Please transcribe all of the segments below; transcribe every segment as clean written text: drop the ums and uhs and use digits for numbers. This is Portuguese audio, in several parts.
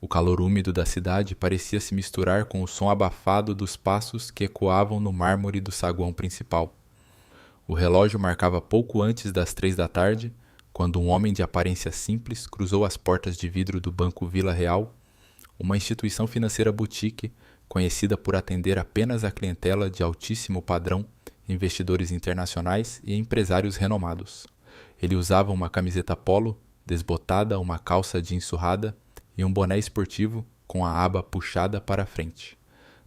O calor úmido da cidade parecia se misturar com o som abafado dos passos que ecoavam no mármore do saguão principal. O relógio marcava pouco antes das 3 da tarde, quando um homem de aparência simples cruzou as portas de vidro do Banco Vila Real, uma instituição financeira boutique conhecida por atender apenas a clientela de altíssimo padrão, investidores internacionais e empresários renomados. Ele usava uma camiseta polo, desbotada, uma calça jeans surrada e um boné esportivo com a aba puxada para a frente.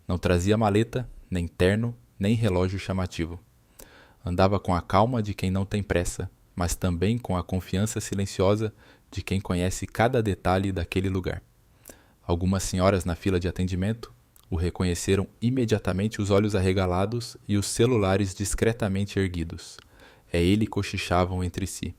Não trazia maleta, nem terno, nem relógio chamativo. Andava com a calma de quem não tem pressa, mas também com a confiança silenciosa de quem conhece cada detalhe daquele lugar. Algumas senhoras na fila de atendimento o reconheceram imediatamente, os olhos arregalados e os celulares discretamente erguidos. Ele cochichavam entre si.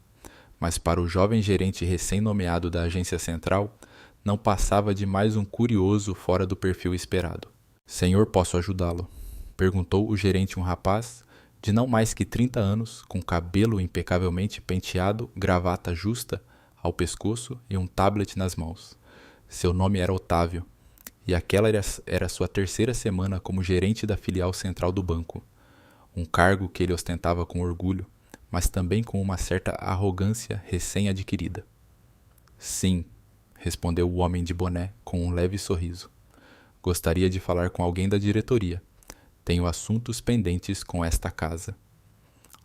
Mas para o jovem gerente recém-nomeado da agência central, não passava de mais um curioso fora do perfil esperado. "Senhor, posso ajudá-lo?" perguntou o gerente, um rapaz de não mais que 30 anos, com cabelo impecavelmente penteado, gravata justa ao pescoço e um tablet nas mãos. Seu nome era Otávio, e aquela era sua terceira semana como gerente da filial central do banco, um cargo que ele ostentava com orgulho, mas também com uma certa arrogância recém-adquirida. "Sim", respondeu o homem de boné com um leve sorriso. "Gostaria de falar com alguém da diretoria. Tenho assuntos pendentes com esta casa."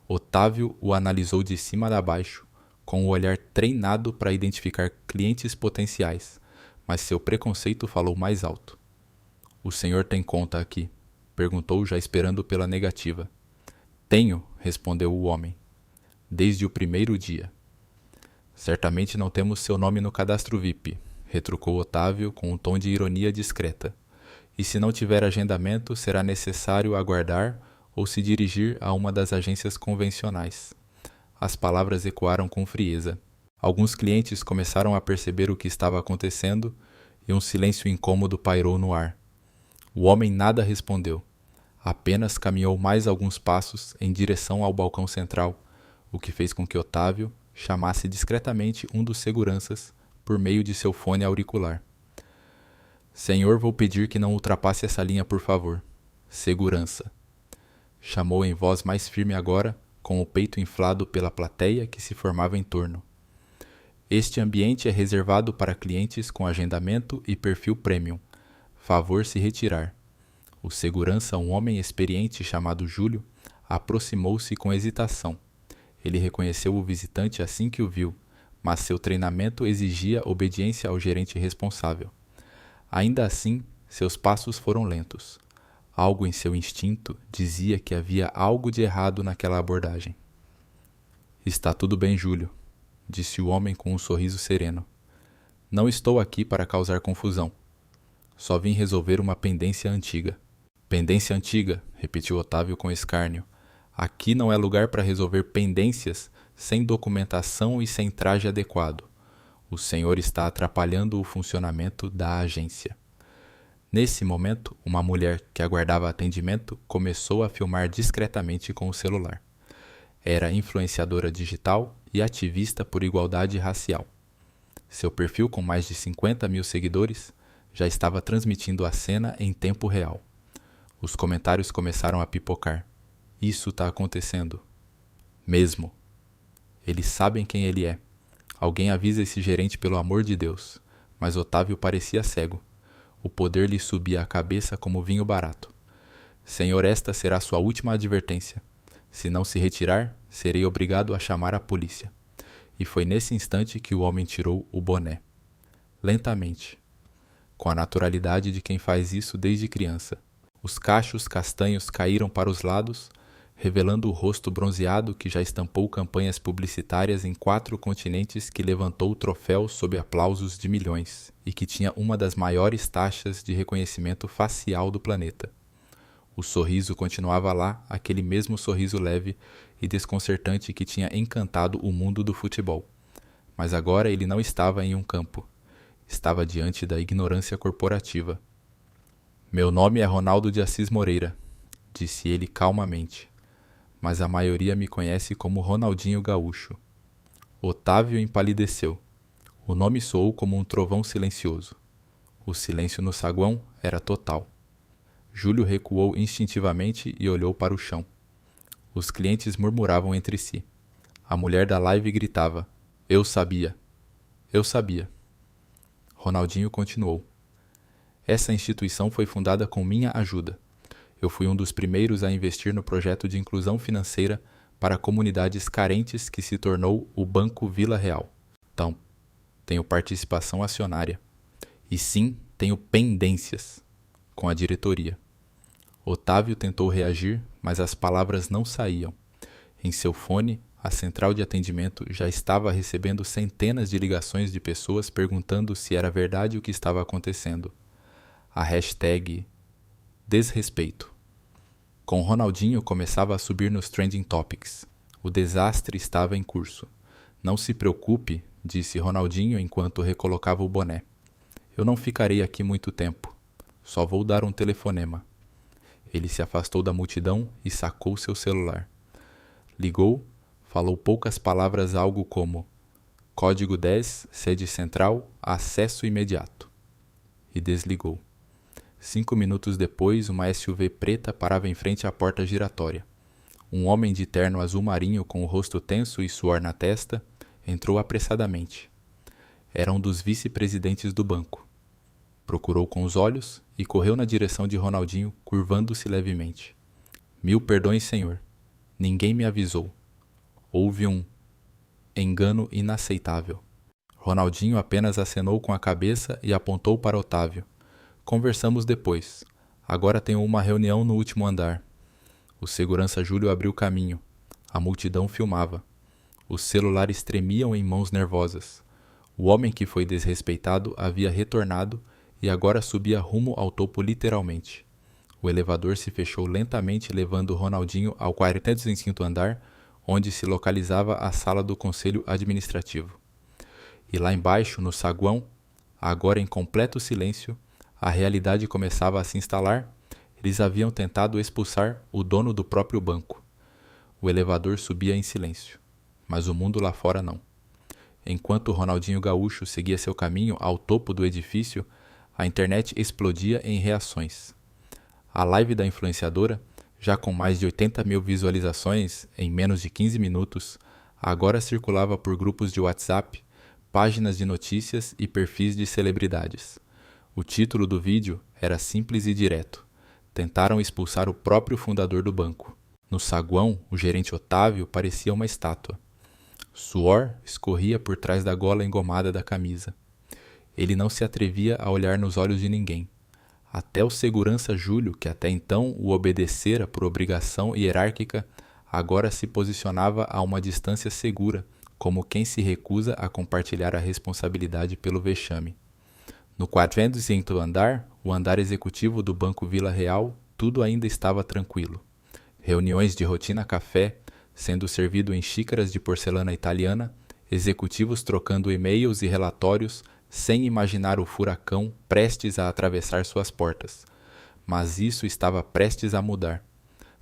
Otávio o analisou de cima a baixo, com o olhar treinado para identificar clientes potenciais, mas seu preconceito falou mais alto. "O senhor tem conta aqui?" perguntou, já esperando pela negativa. "Tenho", respondeu o homem. "Desde o primeiro dia." "Certamente não temos seu nome no cadastro VIP", retrucou Otávio com um tom de ironia discreta. "E se não tiver agendamento, será necessário aguardar ou se dirigir a uma das agências convencionais." As palavras ecoaram com frieza. Alguns clientes começaram a perceber o que estava acontecendo e um silêncio incômodo pairou no ar. O homem nada respondeu. Apenas caminhou mais alguns passos em direção ao balcão central, o que fez com que Otávio chamasse discretamente um dos seguranças por meio de seu fone auricular. "Senhor, vou pedir que não ultrapasse essa linha, por favor." "Segurança." Chamou em voz mais firme agora, com o peito inflado pela plateia que se formava em torno. "Este ambiente é reservado para clientes com agendamento e perfil premium. Favor se retirar." O segurança, um homem experiente chamado Júlio, aproximou-se com hesitação. Ele reconheceu o visitante assim que o viu, mas seu treinamento exigia obediência ao gerente responsável. Ainda assim, seus passos foram lentos. Algo em seu instinto dizia que havia algo de errado naquela abordagem. "Está tudo bem, Júlio", disse o homem com um sorriso sereno. "Não estou aqui para causar confusão. Só vim resolver uma pendência antiga." "Pendência antiga", repetiu Otávio com escárnio. "Aqui não é lugar para resolver pendências sem documentação e sem traje adequado. O senhor está atrapalhando o funcionamento da agência." Nesse momento, uma mulher que aguardava atendimento começou a filmar discretamente com o celular. Era influenciadora digital e ativista por igualdade racial. Seu perfil, com mais de 50 mil seguidores, já estava transmitindo a cena em tempo real. Os comentários começaram a pipocar. "Isso está acontecendo." "Mesmo." "Eles sabem quem ele é. Alguém avisa esse gerente, pelo amor de Deus." Mas Otávio parecia cego. O poder lhe subia à cabeça como vinho barato. "Senhor, esta será sua última advertência. Se não se retirar, serei obrigado a chamar a polícia." E foi nesse instante que o homem tirou o boné. Lentamente, com a naturalidade de quem faz isso desde criança. Os cachos castanhos caíram para os lados, revelando o rosto bronzeado que já estampou campanhas publicitárias em 4 continentes, que levantou o troféu sob aplausos de milhões e que tinha uma das maiores taxas de reconhecimento facial do planeta. O sorriso continuava lá, aquele mesmo sorriso leve e desconcertante que tinha encantado o mundo do futebol. Mas agora ele não estava em um campo. Estava diante da ignorância corporativa. "Meu nome é Ronaldo de Assis Moreira", disse ele calmamente. "Mas a maioria me conhece como Ronaldinho Gaúcho." Otávio empalideceu. O nome soou como um trovão silencioso. O silêncio no saguão era total. Júlio recuou instintivamente e olhou para o chão. Os clientes murmuravam entre si. A mulher da live gritava: "Eu sabia! Eu sabia!" Ronaldinho continuou: "Essa instituição foi fundada com minha ajuda. Eu fui um dos primeiros a investir no projeto de inclusão financeira para comunidades carentes que se tornou o Banco Vila Real. Então, tenho participação acionária. E sim, tenho pendências com a diretoria." Otávio tentou reagir, mas as palavras não saíam. Em seu fone, a central de atendimento já estava recebendo centenas de ligações de pessoas perguntando se era verdade o que estava acontecendo. A hashtag desrespeito. Com Ronaldinho começava a subir nos trending topics. O desastre estava em curso. "Não se preocupe", disse Ronaldinho enquanto recolocava o boné. "Eu não ficarei aqui muito tempo. Só vou dar um telefonema." Ele se afastou da multidão e sacou seu celular. Ligou, falou poucas palavras, algo como "Código 10, sede central, acesso imediato." E desligou. 5 minutos depois, uma SUV preta parava em frente à porta giratória. Um homem de terno azul marinho com o rosto tenso e suor na testa entrou apressadamente. Era um dos vice-presidentes do banco. Procurou com os olhos e correu na direção de Ronaldinho, curvando-se levemente. "Mil perdões, senhor. Ninguém me avisou. Houve um engano inaceitável." Ronaldinho apenas acenou com a cabeça e apontou para Otávio. "Conversamos depois. Agora tenho uma reunião no último andar." O segurança Júlio abriu caminho. A multidão filmava. Os celulares tremiam em mãos nervosas. O homem que foi desrespeitado havia retornado e agora subia rumo ao topo literalmente. O elevador se fechou lentamente, levando Ronaldinho ao 45º andar, onde se localizava a sala do Conselho Administrativo. E lá embaixo, no saguão, agora em completo silêncio, a realidade começava a se instalar. Eles haviam tentado expulsar o dono do próprio banco. O elevador subia em silêncio, mas o mundo lá fora não. Enquanto Ronaldinho Gaúcho seguia seu caminho ao topo do edifício, a internet explodia em reações. A live da influenciadora, já com mais de 80 mil visualizações em menos de 15 minutos, agora circulava por grupos de WhatsApp, páginas de notícias e perfis de celebridades. O título do vídeo era simples e direto: "Tentaram expulsar o próprio fundador do banco." No saguão, o gerente Otávio parecia uma estátua. Suor escorria por trás da gola engomada da camisa. Ele não se atrevia a olhar nos olhos de ninguém. Até o segurança Júlio, que até então o obedecera por obrigação hierárquica, agora se posicionava a uma distância segura, como quem se recusa a compartilhar a responsabilidade pelo vexame. No 45º andar, o andar executivo do Banco Vila Real, tudo ainda estava tranquilo. Reuniões de rotina café, sendo servido em xícaras de porcelana italiana, executivos trocando e-mails e relatórios, sem imaginar o furacão prestes a atravessar suas portas. Mas isso estava prestes a mudar.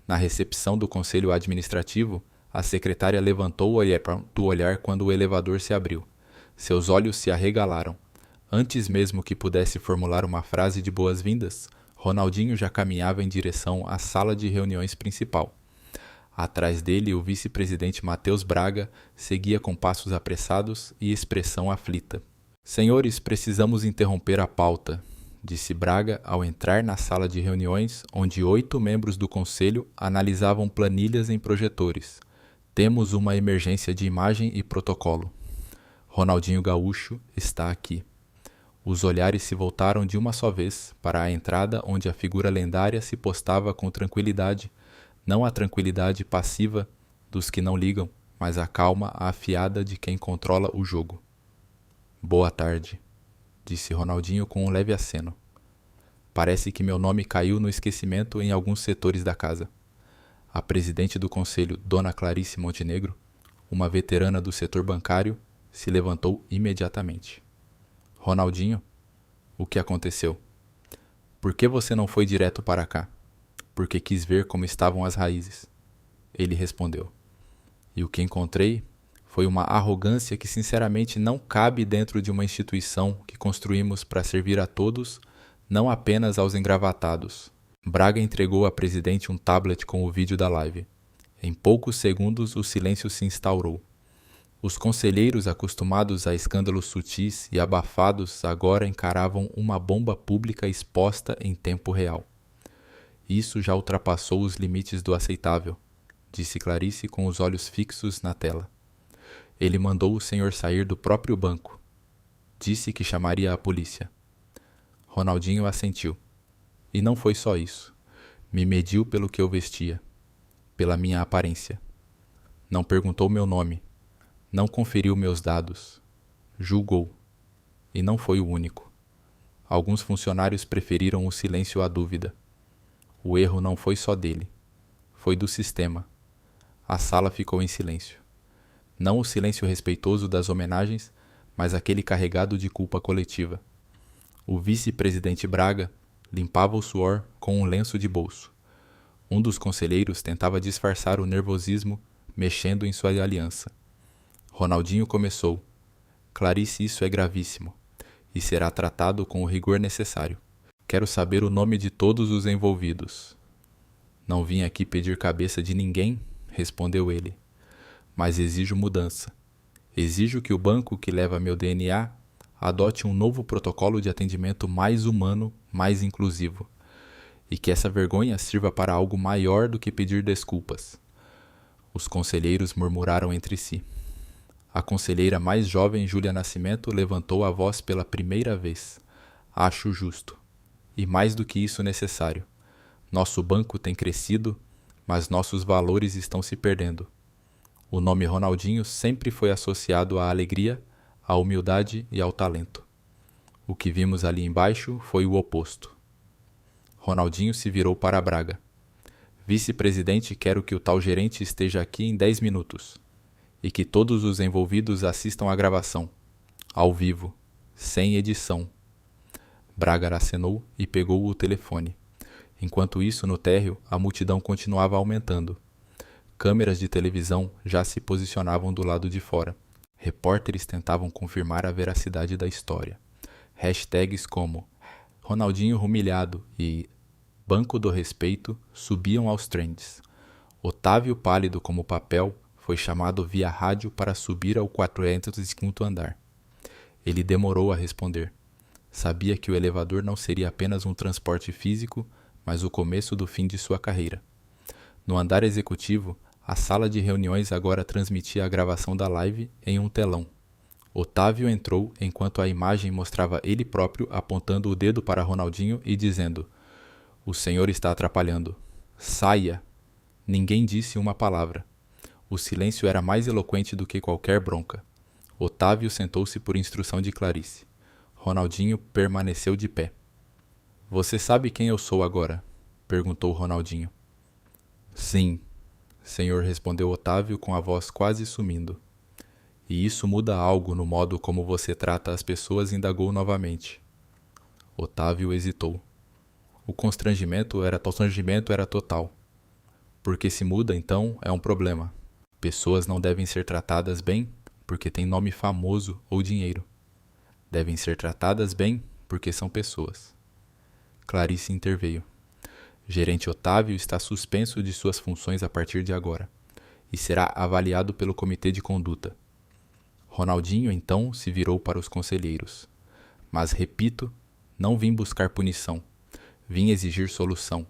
Na recepção do Conselho Administrativo, a secretária levantou o olhar quando o elevador se abriu. Seus olhos se arregalaram. Antes mesmo que pudesse formular uma frase de boas-vindas, Ronaldinho já caminhava em direção à sala de reuniões principal. Atrás dele, o vice-presidente Matheus Braga seguia com passos apressados e expressão aflita. "Senhores, precisamos interromper a pauta", disse Braga ao entrar na sala de reuniões, onde 8 membros do conselho analisavam planilhas em projetores. "Temos uma emergência de imagem e protocolo. Ronaldinho Gaúcho está aqui." Os olhares se voltaram de uma só vez para a entrada, onde a figura lendária se postava com tranquilidade, não a tranquilidade passiva dos que não ligam, mas a calma afiada de quem controla o jogo. "Boa tarde", disse Ronaldinho com um leve aceno. "Parece que meu nome caiu no esquecimento em alguns setores da casa." A presidente do conselho, Dona Clarice Montenegro, uma veterana do setor bancário, se levantou imediatamente. "Ronaldinho, o que aconteceu? Por que você não foi direto para cá?" "Porque quis ver como estavam as raízes." Ele respondeu. "E o que encontrei Foi uma arrogância que sinceramente não cabe dentro de uma instituição que construímos para servir a todos, não apenas aos engravatados. Braga entregou à presidente um tablet com o vídeo da live. Em poucos segundos o silêncio se instaurou. Os conselheiros, acostumados a escândalos sutis e abafados, agora encaravam uma bomba pública exposta em tempo real. Isso já ultrapassou os limites do aceitável, disse Clarice com os olhos fixos na tela. Ele mandou o senhor sair do próprio banco. Disse que chamaria a polícia. Ronaldinho assentiu. E não foi só isso. Me mediu pelo que eu vestia, pela minha aparência. Não perguntou meu nome. Não conferiu meus dados. Julgou. E não foi o único. Alguns funcionários preferiram o silêncio à dúvida. O erro não foi só dele. Foi do sistema. A sala ficou em silêncio. Não o silêncio respeitoso das homenagens, mas aquele carregado de culpa coletiva. O vice-presidente Braga limpava o suor com um lenço de bolso. Um dos conselheiros tentava disfarçar o nervosismo, mexendo em sua aliança. Ronaldinho começou. Clarice, isso é gravíssimo, e será tratado com o rigor necessário. Quero saber o nome de todos os envolvidos. Não vim aqui pedir cabeça de ninguém, respondeu ele. Mas exijo mudança. Exijo que o banco que leva meu DNA adote um novo protocolo de atendimento mais humano, mais inclusivo. E que essa vergonha sirva para algo maior do que pedir desculpas. Os conselheiros murmuraram entre si. A conselheira mais jovem, Júlia Nascimento, levantou a voz pela primeira vez. Acho justo. E mais do que isso necessário. Nosso banco tem crescido, mas nossos valores estão se perdendo. O nome Ronaldinho sempre foi associado à alegria, à humildade e ao talento. O que vimos ali embaixo foi o oposto. Ronaldinho se virou para Braga. Vice-presidente, quero que o tal gerente esteja aqui em 10 minutos. E que todos os envolvidos assistam à gravação. Ao vivo. Sem edição. Braga acenou e pegou o telefone. Enquanto isso, no térreo, a multidão continuava aumentando. Câmeras de televisão já se posicionavam do lado de fora. Repórteres tentavam confirmar a veracidade da história. Hashtags como Ronaldinho humilhado e Banco do Respeito subiam aos trends. Otávio, pálido como papel, foi chamado via rádio para subir ao 405º andar. Ele demorou a responder. Sabia que o elevador não seria apenas um transporte físico, mas o começo do fim de sua carreira. No andar executivo, a sala de reuniões agora transmitia a gravação da live em um telão. Otávio entrou enquanto a imagem mostrava ele próprio apontando o dedo para Ronaldinho e dizendo: "O senhor está atrapalhando. Saia!" Ninguém disse uma palavra. O silêncio era mais eloquente do que qualquer bronca. Otávio sentou-se por instrução de Clarice. Ronaldinho permaneceu de pé. "Você sabe quem eu sou agora?" perguntou Ronaldinho. "Sim", senhor, respondeu Otávio com a voz quase sumindo. "E isso muda algo no modo como você trata as pessoas?" indagou novamente. Otávio hesitou. O constrangimento era total. Porque se muda, então, é um problema. Pessoas não devem ser tratadas bem porque têm nome famoso ou dinheiro. Devem ser tratadas bem porque são pessoas. Clarice interveio. Gerente Otávio está suspenso de suas funções a partir de agora e será avaliado pelo comitê de conduta. Ronaldinho, então, se virou para os conselheiros. Mas, repito, não vim buscar punição. Vim exigir solução.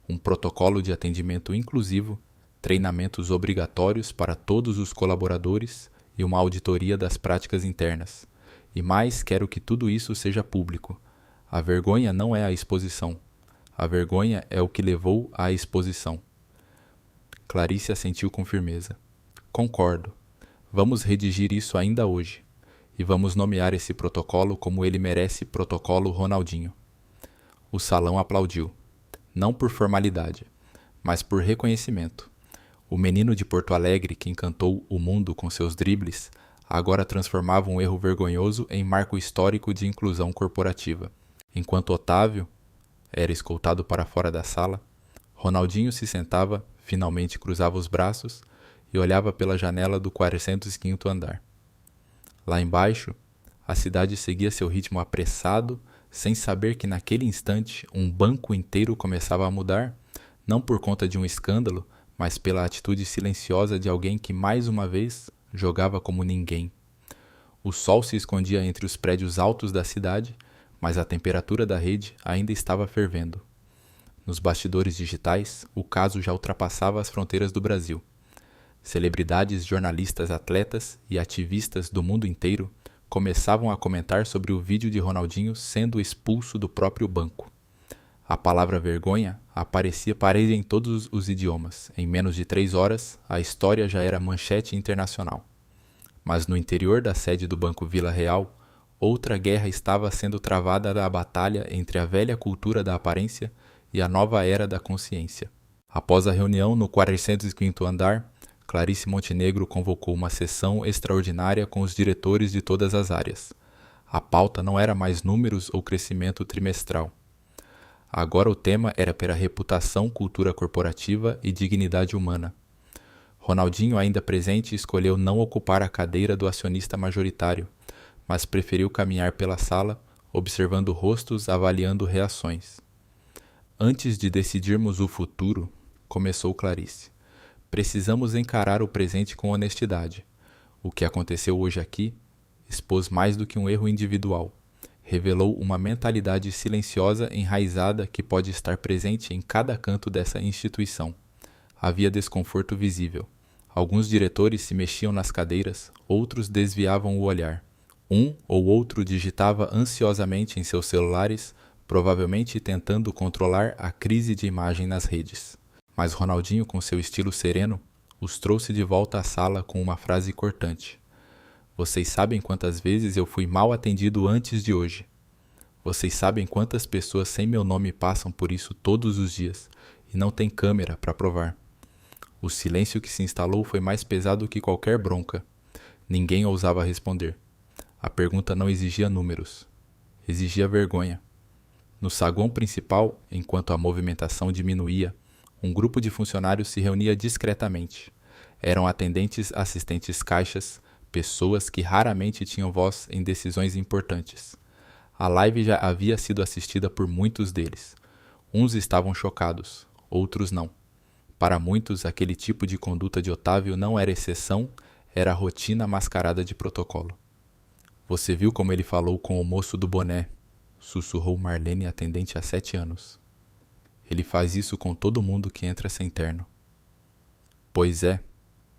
Um protocolo de atendimento inclusivo, treinamentos obrigatórios para todos os colaboradores e uma auditoria das práticas internas. E mais, quero que tudo isso seja público. A vergonha não é a exposição. A vergonha é o que levou à exposição. Clarice assentiu com firmeza. Concordo. Vamos redigir isso ainda hoje. E vamos nomear esse protocolo como ele merece, protocolo Ronaldinho. O salão aplaudiu. Não por formalidade, mas por reconhecimento. O menino de Porto Alegre que encantou o mundo com seus dribles agora transformava um erro vergonhoso em marco histórico de inclusão corporativa. Enquanto Otávio era escoltado para fora da sala, Ronaldinho se sentava, finalmente cruzava os braços e olhava pela janela do 405º andar. Lá embaixo, a cidade seguia seu ritmo apressado, sem saber que naquele instante um banco inteiro começava a mudar, não por conta de um escândalo, mas pela atitude silenciosa de alguém que mais uma vez jogava como ninguém. O sol se escondia entre os prédios altos da cidade, mas a temperatura da rede ainda estava fervendo. Nos bastidores digitais, o caso já ultrapassava as fronteiras do Brasil. Celebridades, jornalistas, atletas e ativistas do mundo inteiro começavam a comentar sobre o vídeo de Ronaldinho sendo expulso do próprio banco. A palavra vergonha aparecia parede em todos os idiomas. Em menos de 3 horas, a história já era manchete internacional. Mas no interior da sede do Banco Vila Real, outra guerra estava sendo travada da batalha entre a velha cultura da aparência e a nova era da consciência. Após a reunião no 405º andar, Clarice Montenegro convocou uma sessão extraordinária com os diretores de todas as áreas. A pauta não era mais números ou crescimento trimestral. Agora o tema era pela reputação, cultura corporativa e dignidade humana. Ronaldinho, ainda presente, escolheu não ocupar a cadeira do acionista majoritário, mas preferiu caminhar pela sala, observando rostos, avaliando reações. Antes de decidirmos o futuro, começou Clarice, precisamos encarar o presente com honestidade. O que aconteceu hoje aqui expôs mais do que um erro individual. Revelou uma mentalidade silenciosa enraizada que pode estar presente em cada canto dessa instituição. Havia desconforto visível. Alguns diretores se mexiam nas cadeiras, outros desviavam o olhar. Um ou outro digitava ansiosamente em seus celulares, provavelmente tentando controlar a crise de imagem nas redes. Mas Ronaldinho, com seu estilo sereno, os trouxe de volta à sala com uma frase cortante. Vocês sabem quantas vezes eu fui mal atendido antes de hoje. Vocês sabem quantas pessoas sem meu nome passam por isso todos os dias e não tem câmera para provar. O silêncio que se instalou foi mais pesado que qualquer bronca. Ninguém ousava responder. A pergunta não exigia números. Exigia vergonha. No saguão principal, enquanto a movimentação diminuía, um grupo de funcionários se reunia discretamente. Eram atendentes, assistentes caixas, pessoas que raramente tinham voz em decisões importantes. A live já havia sido assistida por muitos deles. Uns estavam chocados, outros não. Para muitos, aquele tipo de conduta de Otávio não era exceção, era rotina mascarada de protocolo. Você viu como ele falou com o moço do boné? Sussurrou Marlene, atendente há 7 anos. Ele faz isso com todo mundo que entra sem terno. Pois é,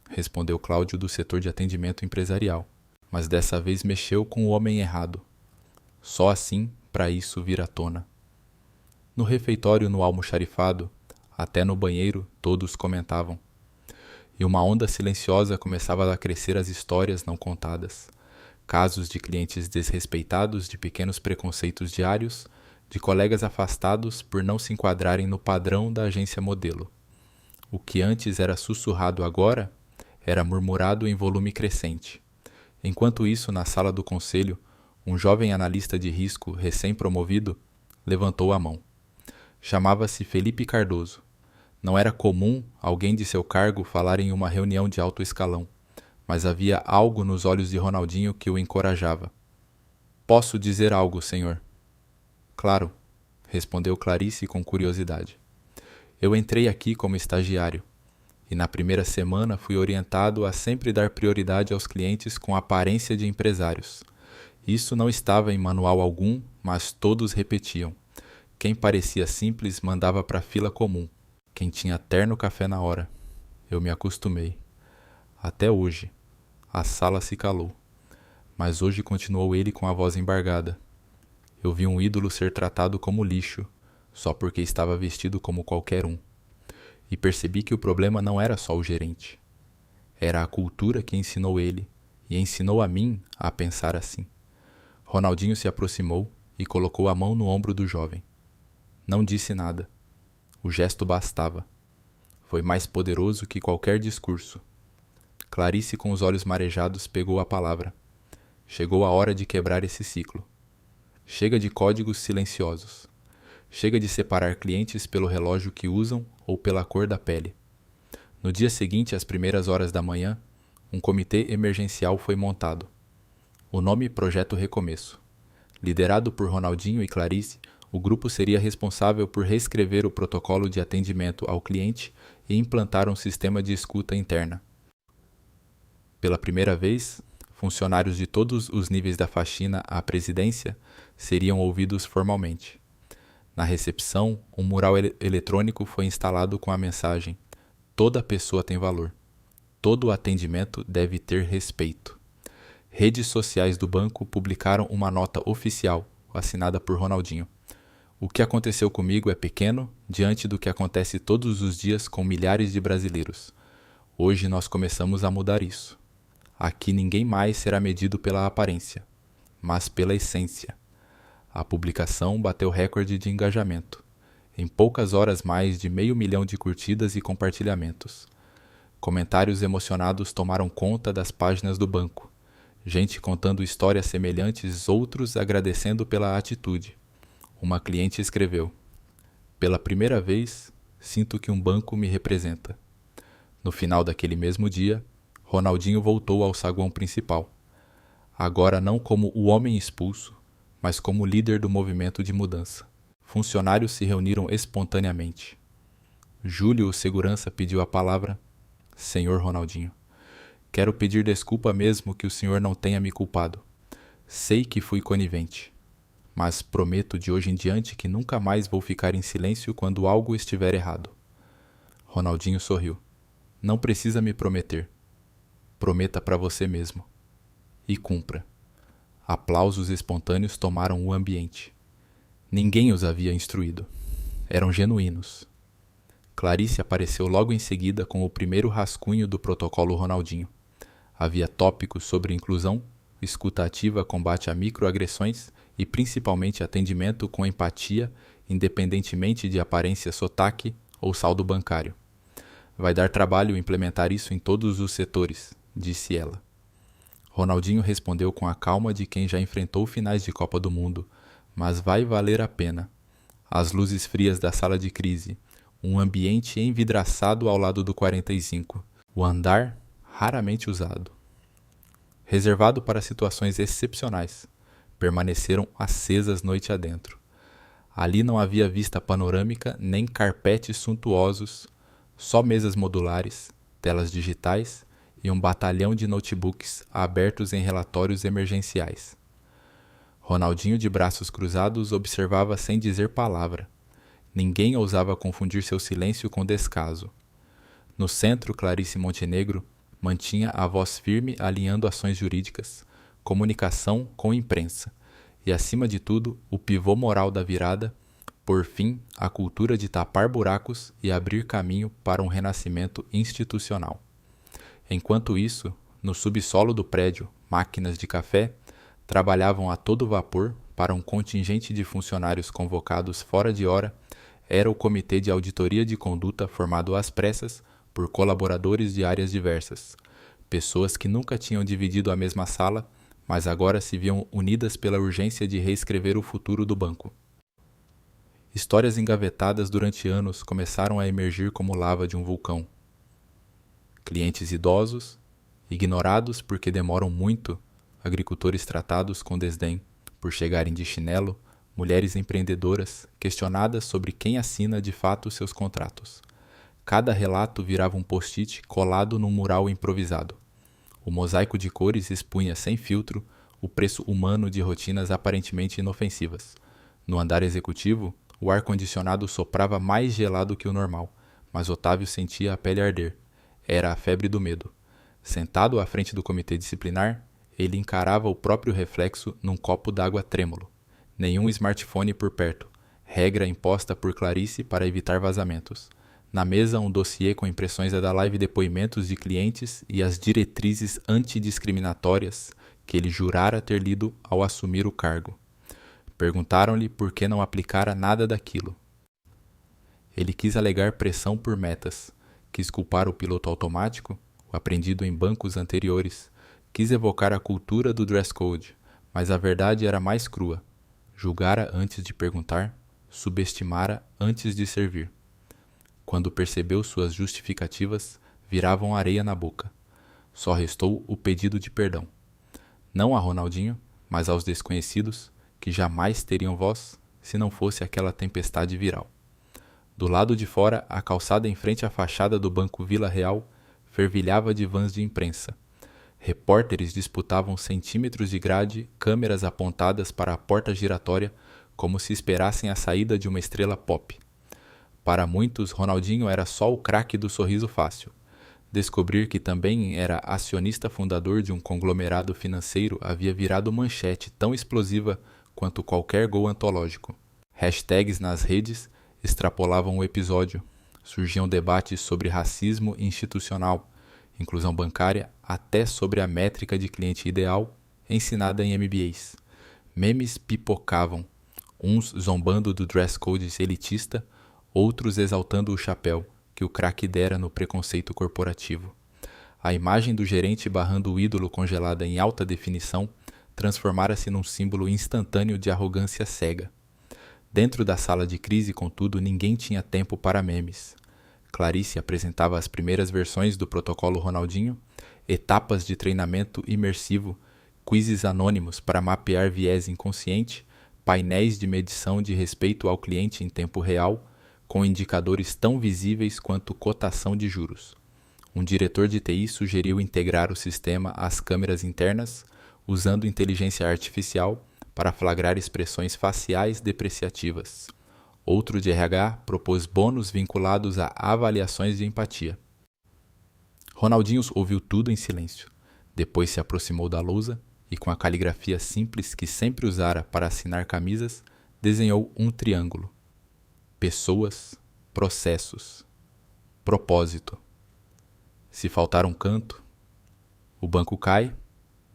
respondeu Cláudio do setor de atendimento empresarial, mas dessa vez mexeu com o homem errado. Só assim, para isso vir à tona. No refeitório, no almoxarifado, até no banheiro, todos comentavam. E uma onda silenciosa começava a crescer as histórias não contadas. Casos de clientes desrespeitados, de pequenos preconceitos diários, de colegas afastados por não se enquadrarem no padrão da agência modelo. O que antes era sussurrado agora era murmurado em volume crescente. Enquanto isso, na sala do conselho, um jovem analista de risco, recém-promovido, levantou a mão. Chamava-se Felipe Cardoso. Não era comum alguém de seu cargo falar em uma reunião de alto escalão, mas havia algo nos olhos de Ronaldinho que o encorajava. Posso dizer algo, senhor? Claro, respondeu Clarice com curiosidade. Eu entrei aqui como estagiário, e na primeira semana fui orientado a sempre dar prioridade aos clientes com aparência de empresários. Isso não estava em manual algum, mas todos repetiam. Quem parecia simples mandava para a fila comum. Quem tinha terno café na hora. Eu me acostumei. Até hoje. A sala se calou. Mas hoje continuou ele com a voz embargada. Eu vi um ídolo ser tratado como lixo, só porque estava vestido como qualquer um. E percebi que o problema não era só o gerente. Era a cultura que ensinou ele, e ensinou a mim a pensar assim. Ronaldinho se aproximou e colocou a mão no ombro do jovem. Não disse nada. O gesto bastava. Foi mais poderoso que qualquer discurso. Clarice, com os olhos marejados, pegou a palavra. Chegou a hora de quebrar esse ciclo. Chega de códigos silenciosos. Chega de separar clientes pelo relógio que usam ou pela cor da pele. No dia seguinte, às primeiras horas da manhã, um comitê emergencial foi montado. O nome Projeto Recomeço. Liderado por Ronaldinho e Clarice, o grupo seria responsável por reescrever o protocolo de atendimento ao cliente e implantar um sistema de escuta interna. Pela primeira vez, funcionários de todos os níveis da faxina à presidência seriam ouvidos formalmente. Na recepção, um mural eletrônico foi instalado com a mensagem: "Toda pessoa tem valor. Todo atendimento deve ter respeito." Redes sociais do banco publicaram uma nota oficial, assinada por Ronaldinho. "O que aconteceu comigo é pequeno diante do que acontece todos os dias com milhares de brasileiros. Hoje nós começamos a mudar isso. Aqui ninguém mais será medido pela aparência, mas pela essência." A publicação bateu recorde de engajamento. Em poucas horas, mais de 500 mil de curtidas e compartilhamentos. Comentários emocionados tomaram conta das páginas do banco. Gente contando histórias semelhantes, outros agradecendo pela atitude. Uma cliente escreveu: "Pela primeira vez, sinto que um banco me representa." No final daquele mesmo dia, Ronaldinho voltou ao saguão principal. Agora não como o homem expulso, mas como líder do movimento de mudança. Funcionários se reuniram espontaneamente. Júlio, o segurança, pediu a palavra. "Senhor Ronaldinho, quero pedir desculpa mesmo que o senhor não tenha me culpado. Sei que fui conivente, mas prometo de hoje em diante que nunca mais vou ficar em silêncio quando algo estiver errado." Ronaldinho sorriu. "Não precisa me prometer. Prometa para você mesmo. E cumpra." Aplausos espontâneos tomaram o ambiente. Ninguém os havia instruído. Eram genuínos. Clarice apareceu logo em seguida com o primeiro rascunho do protocolo Ronaldinho. Havia tópicos sobre inclusão, escuta ativa, combate a microagressões e principalmente atendimento com empatia, independentemente de aparência, sotaque ou saldo bancário. "Vai dar trabalho implementar isso em todos os setores", disse ela. Ronaldinho respondeu com a calma de quem já enfrentou finais de Copa do Mundo: "Mas vai valer a pena." As luzes frias da sala de crise, um ambiente envidraçado ao lado do 45, o andar raramente usado. Reservado para situações excepcionais, permaneceram acesas noite adentro. Ali não havia vista panorâmica nem carpetes suntuosos, só mesas modulares, telas digitais e um batalhão de notebooks abertos em relatórios emergenciais. Ronaldinho, de braços cruzados, observava sem dizer palavra. Ninguém ousava confundir seu silêncio com descaso. No centro, Clarice Montenegro mantinha a voz firme alinhando ações jurídicas, comunicação com imprensa e, acima de tudo, o pivô moral da virada, por fim, a cultura de tapar buracos e abrir caminho para um renascimento institucional. Enquanto isso, no subsolo do prédio, máquinas de café trabalhavam a todo vapor para um contingente de funcionários convocados fora de hora. Era o Comitê de Auditoria de Conduta formado às pressas por colaboradores de áreas diversas, pessoas que nunca tinham dividido a mesma sala, mas agora se viam unidas pela urgência de reescrever o futuro do banco. Histórias engavetadas durante anos começaram a emergir como lava de um vulcão. Clientes idosos, ignorados porque demoram muito, agricultores tratados com desdém por chegarem de chinelo, mulheres empreendedoras questionadas sobre quem assina de fato seus contratos. Cada relato virava um post-it colado num mural improvisado. O mosaico de cores expunha sem filtro o preço humano de rotinas aparentemente inofensivas. No andar executivo, o ar-condicionado soprava mais gelado que o normal, mas Otávio sentia a pele arder. Era a febre do medo. Sentado à frente do comitê disciplinar, ele encarava o próprio reflexo num copo d'água trêmulo. Nenhum smartphone por perto, regra imposta por Clarice para evitar vazamentos. Na mesa, um dossiê com impressões da live depoimentos de clientes e as diretrizes antidiscriminatórias que ele jurara ter lido ao assumir o cargo. Perguntaram-lhe por que não aplicara nada daquilo. Ele quis alegar pressão por metas, quis culpar o piloto automático, o aprendido em bancos anteriores, quis evocar a cultura do dress code, mas a verdade era mais crua. Julgara antes de perguntar, subestimara antes de servir. Quando percebeu suas justificativas, viravam areia na boca. Só restou o pedido de perdão. Não a Ronaldinho, mas aos desconhecidos, que jamais teriam voz se não fosse aquela tempestade viral. Do lado de fora, a calçada em frente à fachada do Banco Vila Real fervilhava de vans de imprensa. Repórteres disputavam centímetros de grade, câmeras apontadas para a porta giratória, como se esperassem a saída de uma estrela pop. Para muitos, Ronaldinho era só o craque do sorriso fácil. Descobrir que também era acionista fundador de um conglomerado financeiro havia virado manchete tão explosiva quanto qualquer gol antológico. Hashtags nas redes extrapolavam o episódio. Surgiam debates sobre racismo institucional, inclusão bancária, até sobre a métrica de cliente ideal ensinada em MBAs. Memes pipocavam, uns zombando do dress code elitista, outros exaltando o chapéu que o craque dera no preconceito corporativo. A imagem do gerente barrando o ídolo congelada em alta definição transformara-se num símbolo instantâneo de arrogância cega. Dentro da sala de crise, contudo, ninguém tinha tempo para memes. Clarice apresentava as primeiras versões do protocolo Ronaldinho, etapas de treinamento imersivo, quizzes anônimos para mapear viés inconsciente, painéis de medição de respeito ao cliente em tempo real, com indicadores tão visíveis quanto cotação de juros. Um diretor de TI sugeriu integrar o sistema às câmeras internas, usando inteligência artificial para flagrar expressões faciais depreciativas. Outro de RH propôs bônus vinculados a avaliações de empatia. Ronaldinho ouviu tudo em silêncio. Depois se aproximou da lousa e, com a caligrafia simples que sempre usara para assinar camisas, desenhou um triângulo. Pessoas, processos, propósito. Se faltar um canto, o banco cai,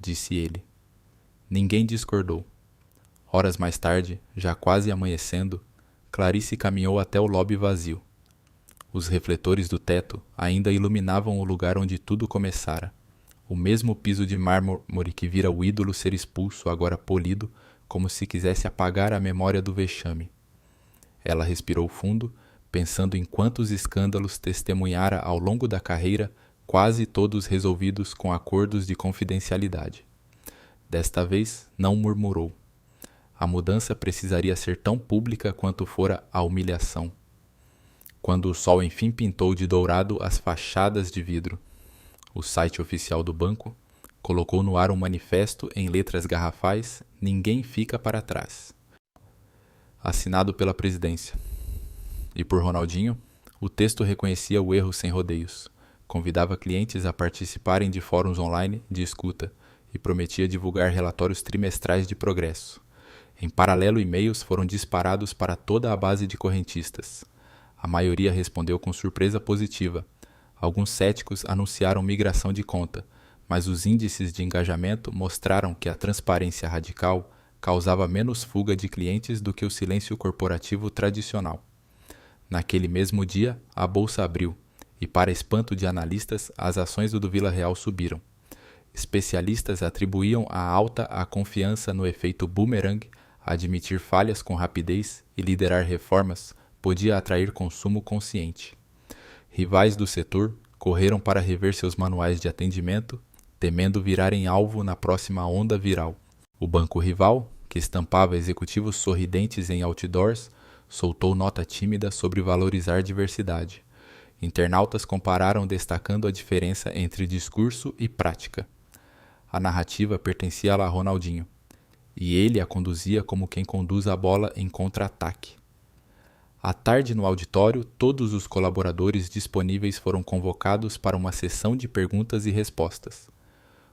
disse ele. Ninguém discordou. Horas mais tarde, já quase amanhecendo, Clarice caminhou até o lobby vazio. Os refletores do teto ainda iluminavam o lugar onde tudo começara. O mesmo piso de mármore que vira o ídolo ser expulso, agora polido, como se quisesse apagar a memória do vexame. Ela respirou fundo, pensando em quantos escândalos testemunhara ao longo da carreira, quase todos resolvidos com acordos de confidencialidade. Desta vez, não murmurou. A mudança precisaria ser tão pública quanto fora a humilhação. Quando o sol enfim pintou de dourado as fachadas de vidro, o site oficial do banco colocou no ar um manifesto em letras garrafais: ninguém fica para trás. Assinado pela presidência. E por Ronaldinho, o texto reconhecia o erro sem rodeios, convidava clientes a participarem de fóruns online de escuta e prometia divulgar relatórios trimestrais de progresso. Em paralelo, e-mails foram disparados para toda a base de correntistas. A maioria respondeu com surpresa positiva. Alguns céticos anunciaram migração de conta, mas os índices de engajamento mostraram que a transparência radical causava menos fuga de clientes do que o silêncio corporativo tradicional. Naquele mesmo dia, a bolsa abriu, e para espanto de analistas, as ações do Vila Real subiram. Especialistas atribuíam a alta à confiança no efeito boomerang. Admitir falhas com rapidez e liderar reformas podia atrair consumo consciente. Rivais do setor correram para rever seus manuais de atendimento, temendo virarem alvo na próxima onda viral. O banco rival, que estampava executivos sorridentes em outdoors, soltou nota tímida sobre valorizar diversidade. Internautas compararam destacando a diferença entre discurso e prática. A narrativa pertencia a Ronaldinho, e ele a conduzia como quem conduz a bola em contra-ataque. À tarde, no auditório, todos os colaboradores disponíveis foram convocados para uma sessão de perguntas e respostas.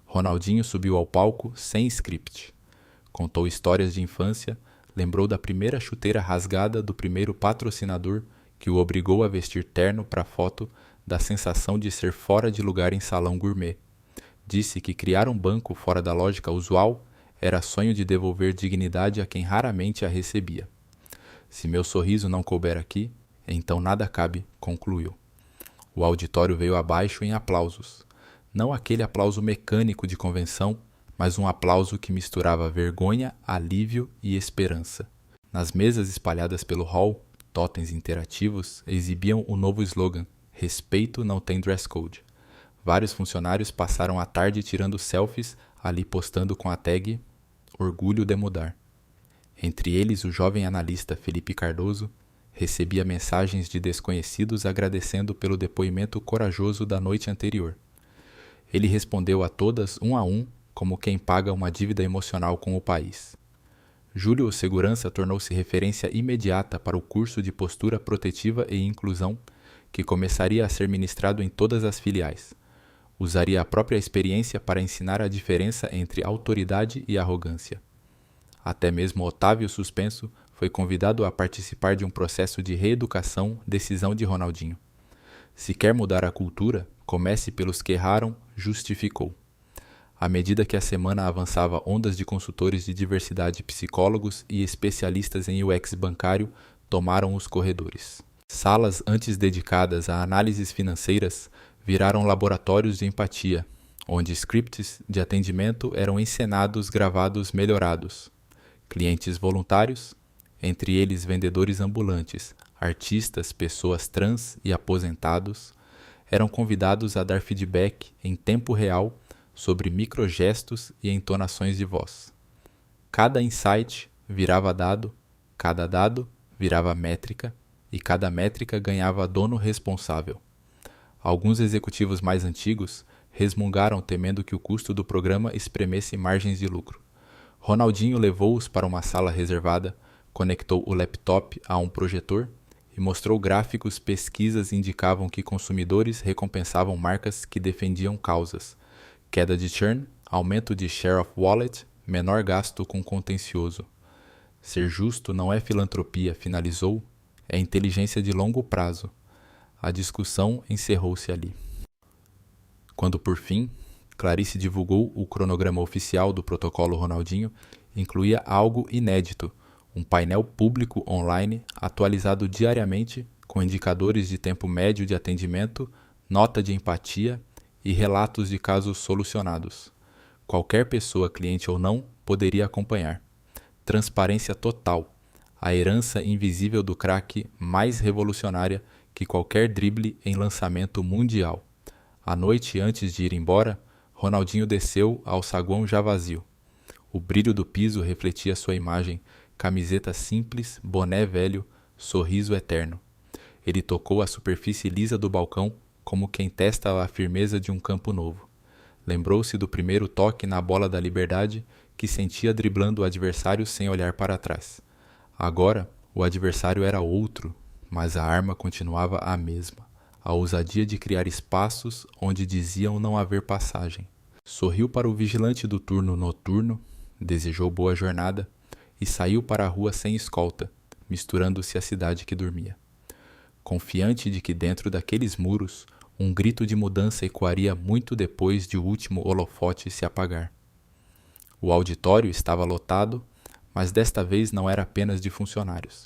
Ronaldinho subiu ao palco sem script. Contou histórias de infância, lembrou da primeira chuteira rasgada do primeiro patrocinador que o obrigou a vestir terno para foto, da sensação de ser fora de lugar em salão gourmet. Disse que criar um banco fora da lógica usual era sonho de devolver dignidade a quem raramente a recebia. Se meu sorriso não couber aqui, então nada cabe, concluiu. O auditório veio abaixo em aplausos. Não aquele aplauso mecânico de convenção, mas um aplauso que misturava vergonha, alívio e esperança. Nas mesas espalhadas pelo hall, totens interativos exibiam o novo slogan: respeito não tem dress code. Vários funcionários passaram a tarde tirando selfies, ali postando com a tag Orgulho de Mudar. Entre eles, o jovem analista Felipe Cardoso recebia mensagens de desconhecidos agradecendo pelo depoimento corajoso da noite anterior. Ele respondeu a todas um a um, como quem paga uma dívida emocional com o país. Júlio o Segurança tornou-se referência imediata para o curso de postura protetiva e inclusão que começaria a ser ministrado em todas as filiais. Usaria a própria experiência para ensinar a diferença entre autoridade e arrogância. Até mesmo Otávio Suspenso foi convidado a participar de um processo de reeducação, decisão de Ronaldinho. Se quer mudar a cultura, comece pelos que erraram, justificou. À medida que a semana avançava, ondas de consultores de diversidade, psicólogos e especialistas em UX bancário tomaram os corredores. Salas antes dedicadas a análises financeiras viraram laboratórios de empatia, onde scripts de atendimento eram encenados, gravados, melhorados. Clientes voluntários, entre eles vendedores ambulantes, artistas, pessoas trans e aposentados, eram convidados a dar feedback em tempo real sobre microgestos e entonações de voz. Cada insight virava dado, cada dado virava métrica e cada métrica ganhava dono responsável. Alguns executivos mais antigos resmungaram temendo que o custo do programa espremesse margens de lucro. Ronaldinho levou-os para uma sala reservada, conectou o laptop a um projetor e mostrou gráficos. Pesquisas indicavam que consumidores recompensavam marcas que defendiam causas. Queda de churn, aumento de share of wallet, menor gasto com contencioso. Ser justo não é filantropia, finalizou, é inteligência de longo prazo. A discussão encerrou-se ali. Quando, por fim, Clarice divulgou o cronograma oficial do protocolo Ronaldinho, incluía algo inédito, um painel público online atualizado diariamente com indicadores de tempo médio de atendimento, nota de empatia e relatos de casos solucionados. Qualquer pessoa, cliente ou não, poderia acompanhar. Transparência total, a herança invisível do craque mais revolucionária que qualquer drible em lançamento mundial. À noite antes de ir embora, Ronaldinho desceu ao saguão já vazio. O brilho do piso refletia sua imagem, camiseta simples, boné velho, sorriso eterno. Ele tocou a superfície lisa do balcão como quem testa a firmeza de um campo novo. Lembrou-se do primeiro toque na bola da liberdade que sentia driblando o adversário sem olhar para trás. Agora, o adversário era outro, mas a arma continuava a mesma. A ousadia de criar espaços onde diziam não haver passagem. Sorriu para o vigilante do turno noturno, desejou boa jornada e saiu para a rua sem escolta, misturando-se à cidade que dormia. Confiante de que dentro daqueles muros, um grito de mudança ecoaria muito depois de o último holofote se apagar. O auditório estava lotado, mas desta vez não era apenas de funcionários.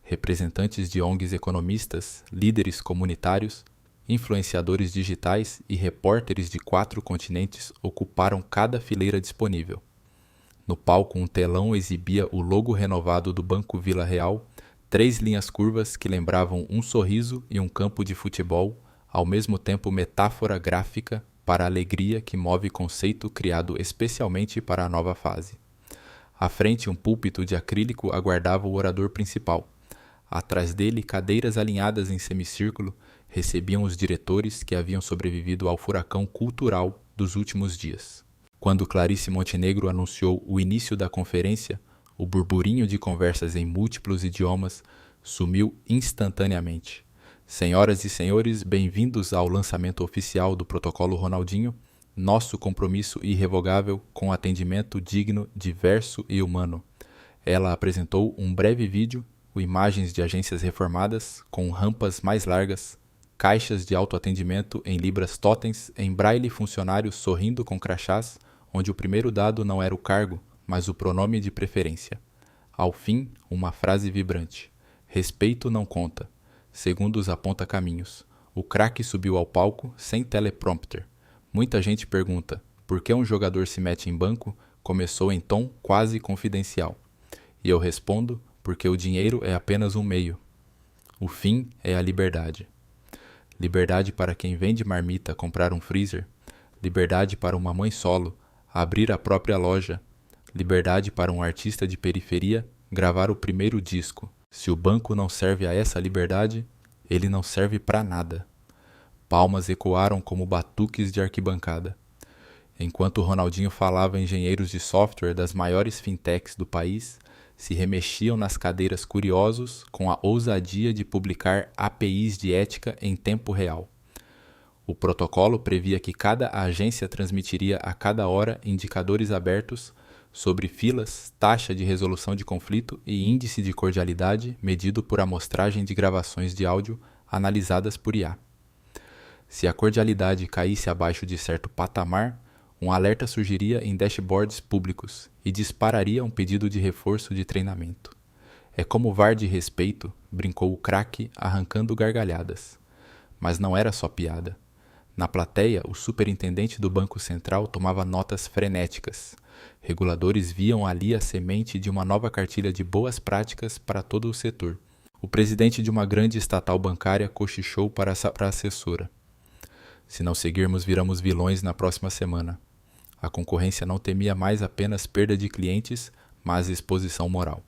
Representantes de ONGs economistas, líderes comunitários, influenciadores digitais e repórteres de 4 continentes ocuparam cada fileira disponível. No palco, um telão exibia o logo renovado do Banco Vila Real, 3 linhas curvas que lembravam um sorriso e um campo de futebol, ao mesmo tempo metáfora gráfica para a alegria que move conceito criado especialmente para a nova fase. À frente, um púlpito de acrílico aguardava o orador principal. Atrás dele, cadeiras alinhadas em semicírculo recebiam os diretores que haviam sobrevivido ao furacão cultural dos últimos dias. Quando Clarice Montenegro anunciou o início da conferência, o burburinho de conversas em múltiplos idiomas sumiu instantaneamente. Senhoras e senhores, bem-vindos ao lançamento oficial do Protocolo Ronaldinho, nosso compromisso irrevogável com atendimento digno, diverso e humano. Ela apresentou um breve vídeo, imagens de agências reformadas, com rampas mais largas, caixas de autoatendimento em libras totens, em braille funcionários sorrindo com crachás, onde o primeiro dado não era o cargo, mas o pronome de preferência. Ao fim, uma frase vibrante. Respeito não conta. Segundos aponta caminhos. O craque subiu ao palco sem teleprompter. Muita gente pergunta, por que um jogador se mete em banco? Começou em tom quase confidencial. E eu respondo, porque o dinheiro é apenas um meio. O fim é a liberdade. liberdade para quem vende marmita comprar um freezer, liberdade para uma mãe solo abrir a própria loja, liberdade para um artista de periferia gravar o primeiro disco. Se o banco não serve a essa liberdade, ele não serve para nada. Palmas ecoaram como batuques de arquibancada. Enquanto Ronaldinho falava, engenheiros de software das maiores fintechs do país se remexiam nas cadeiras curiosos com a ousadia de publicar APIs de ética em tempo real. O protocolo previa que cada agência transmitiria a cada hora indicadores abertos sobre filas, taxa de resolução de conflito e índice de cordialidade medido por amostragem de gravações de áudio analisadas por IA. Se a cordialidade caísse abaixo de certo patamar, um alerta surgiria em dashboards públicos e dispararia um pedido de reforço de treinamento. É como VAR de respeito, brincou o craque arrancando gargalhadas. Mas não era só piada. Na plateia, o superintendente do Banco Central tomava notas frenéticas. Reguladores viam ali a semente de uma nova cartilha de boas práticas para todo o setor. O presidente de uma grande estatal bancária cochichou para a assessora. Se não seguirmos, viramos vilões na próxima semana. A concorrência não temia mais apenas perda de clientes, mas exposição moral.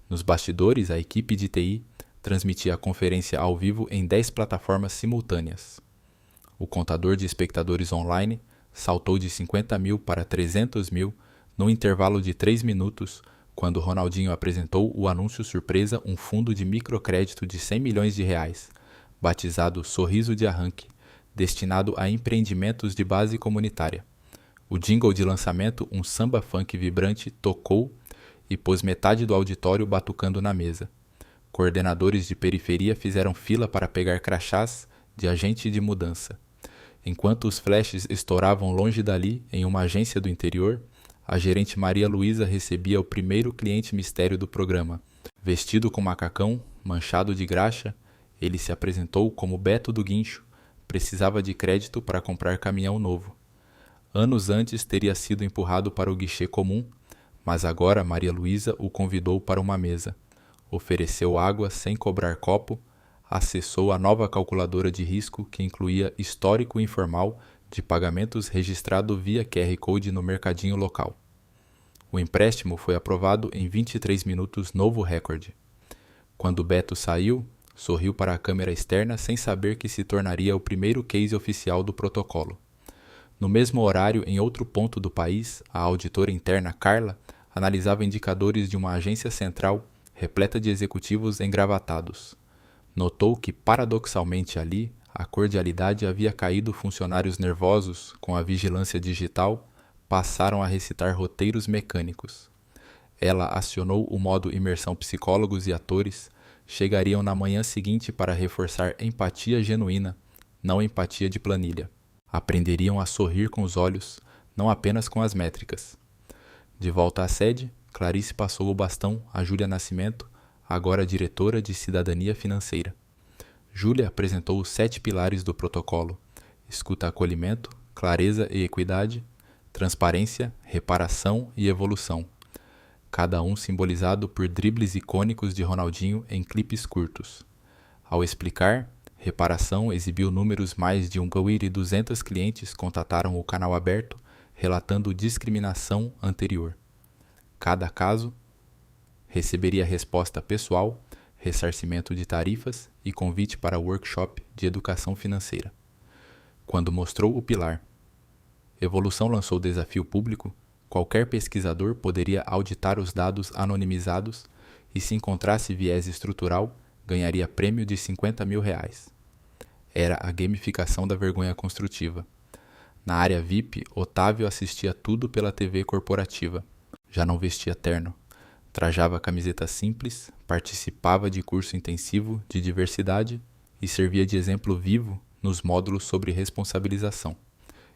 Nos bastidores, a equipe de TI transmitia a conferência ao vivo em 10 plataformas simultâneas. O contador de espectadores online saltou de 50 mil para 300 mil no intervalo de 3 minutos, quando Ronaldinho apresentou o anúncio surpresa um fundo de microcrédito de 100 milhões de reais, batizado Sorriso de Arranque, destinado a empreendimentos de base comunitária. O jingle de lançamento, um samba funk vibrante, tocou e pôs metade do auditório batucando na mesa. Coordenadores de periferia fizeram fila para pegar crachás de agente de mudança. Enquanto os flashes estouravam longe dali, em uma agência do interior, a gerente Maria Luísa recebia o primeiro cliente mistério do programa. Vestido com macacão, manchado de graxa, ele se apresentou como Beto do Guincho. Precisava de crédito para comprar caminhão novo. Anos antes teria sido empurrado para o guichê comum, mas agora Maria Luísa o convidou para uma mesa. Ofereceu água sem cobrar copo, acessou a nova calculadora de risco que incluía histórico informal de pagamentos registrado via QR Code no mercadinho local. O empréstimo foi aprovado em 23 minutos, novo recorde. Quando Beto saiu, sorriu para a câmera externa sem saber que se tornaria o primeiro case oficial do protocolo. No mesmo horário, em outro ponto do país, a auditora interna Carla analisava indicadores de uma agência central repleta de executivos engravatados. Notou que, paradoxalmente ali, a cordialidade havia caído. Funcionários nervosos com a vigilância digital passaram a recitar roteiros mecânicos. Ela acionou o modo imersão psicólogos e atores, chegariam na manhã seguinte para reforçar empatia genuína, não empatia de planilha. Aprenderiam a sorrir com os olhos, não apenas com as métricas. De volta à sede, Clarice passou o bastão a Júlia Nascimento, agora diretora de Cidadania Financeira. Júlia apresentou os 7 pilares do protocolo: escuta-acolhimento, clareza e equidade, transparência, reparação e evolução. Cada um simbolizado por dribles icônicos de Ronaldinho em clipes curtos. Ao explicar, reparação exibiu números. Mais de 1.200 clientes contataram o canal aberto, relatando discriminação anterior. Cada caso receberia resposta pessoal, ressarcimento de tarifas e convite para workshop de educação financeira. Quando mostrou o pilar, Evolução lançou desafio público, qualquer pesquisador poderia auditar os dados anonimizados e, se encontrasse viés estrutural, ganharia prêmio de 50 mil reais. Era a gamificação da vergonha construtiva. Na área VIP, Otávio assistia tudo pela TV corporativa. Já não vestia terno. Trajava camiseta simples, participava de curso intensivo de diversidade e servia de exemplo vivo nos módulos sobre responsabilização.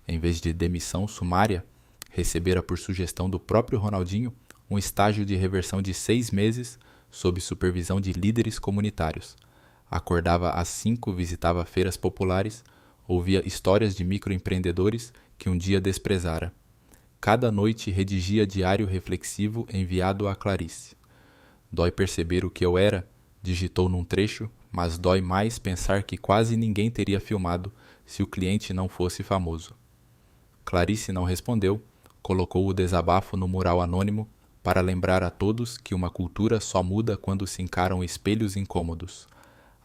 Em vez de demissão sumária, recebera por sugestão do próprio Ronaldinho um estágio de reversão de 6 meses sob supervisão de líderes comunitários. Acordava às 5, visitava feiras populares, ouvia histórias de microempreendedores que um dia desprezara. Cada noite redigia diário reflexivo enviado a Clarice. Dói perceber o que eu era, digitou num trecho, mas dói mais pensar que quase ninguém teria filmado se o cliente não fosse famoso. Clarice não respondeu, colocou o desabafo no mural anônimo para lembrar a todos que uma cultura só muda quando se encaram espelhos incômodos.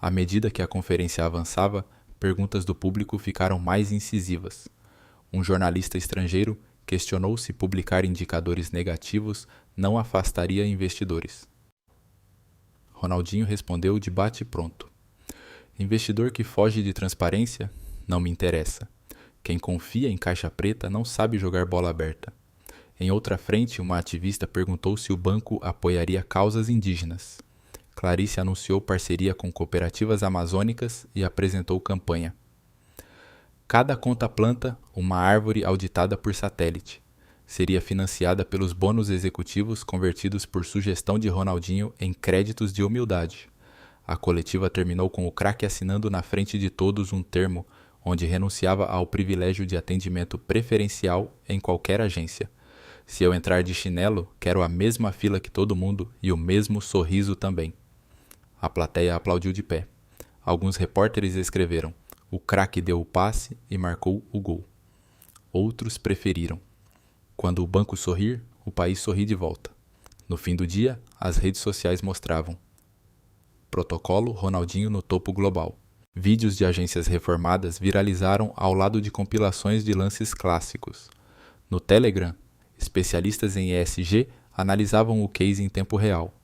À medida que a conferência avançava, perguntas do público ficaram mais incisivas. Um jornalista estrangeiro questionou se publicar indicadores negativos não afastaria investidores. Ronaldinho respondeu de bate-pronto: investidor que foge de transparência? Não me interessa. Quem confia em caixa preta não sabe jogar bola aberta. Em outra frente, uma ativista perguntou se o banco apoiaria causas indígenas. Clarice anunciou parceria com cooperativas amazônicas e apresentou campanha. Cada conta planta uma árvore auditada por satélite. Seria financiada pelos bônus executivos convertidos por sugestão de Ronaldinho em créditos de humildade. A coletiva terminou com o craque assinando na frente de todos um termo onde renunciava ao privilégio de atendimento preferencial em qualquer agência. Se eu entrar de chinelo, quero a mesma fila que todo mundo e o mesmo sorriso também. A plateia aplaudiu de pé. Alguns repórteres escreveram: o craque deu o passe e marcou o gol. Outros preferiram: quando o banco sorrir, o país sorri de volta. No fim do dia, as redes sociais mostravam: protocolo Ronaldinho no topo global. Vídeos de agências reformadas viralizaram ao lado de compilações de lances clássicos. No Telegram, especialistas em ESG analisavam o case em tempo real.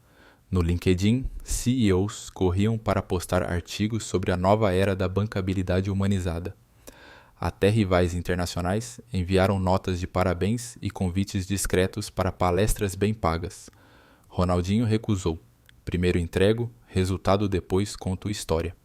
No LinkedIn, CEOs corriam para postar artigos sobre a nova era da bancabilidade humanizada. Até rivais internacionais enviaram notas de parabéns e convites discretos para palestras bem pagas. Ronaldinho recusou. Primeiro entrego, resultado depois conto história.